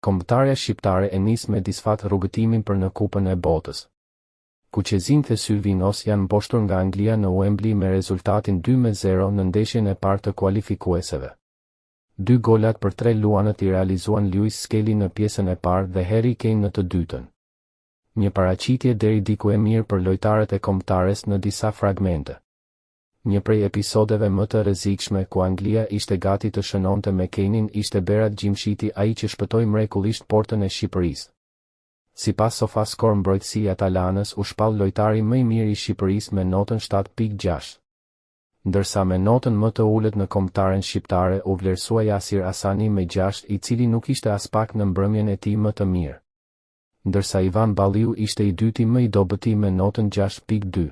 Kombëtarja shqiptare e nis me disfat rrugëtimin për në Kupën e Botës. Kuqezin dhe Sylvinos janë mposhtur nga Anglia në Wembley me rezultatin 2-0 në ndeshjen e parë të kualifikueseve. 2 golat për 3 luanët i realizuan Lewis Skelly në pjesën e parë dhe Harry Kane në të dytën. Një paraqitje deri diku e mirë për lojtarët e kombëtares në disa fragmente. Një prej episodeve më të rrezikshme ku Anglia ishte gati të shënonte me Kanein ishte Berat Gjimshiti, ai që shpëtoi mrekullisht portën e Shqipërisë. Sipas SofaScore mbrojtësi Atalanës u shpall lojtari më i mirë i Shqipërisë me notën 7.6. Ndërsa me notën më të ulët në kombëtaren shqiptare u vlerësua Yasir Asani me 6, i cili nuk ishte as pak në mbrëmjen e tij më të mirë. Ndërsa Ivan Balliu ishte i dyti më i dobëti me notën 6.2.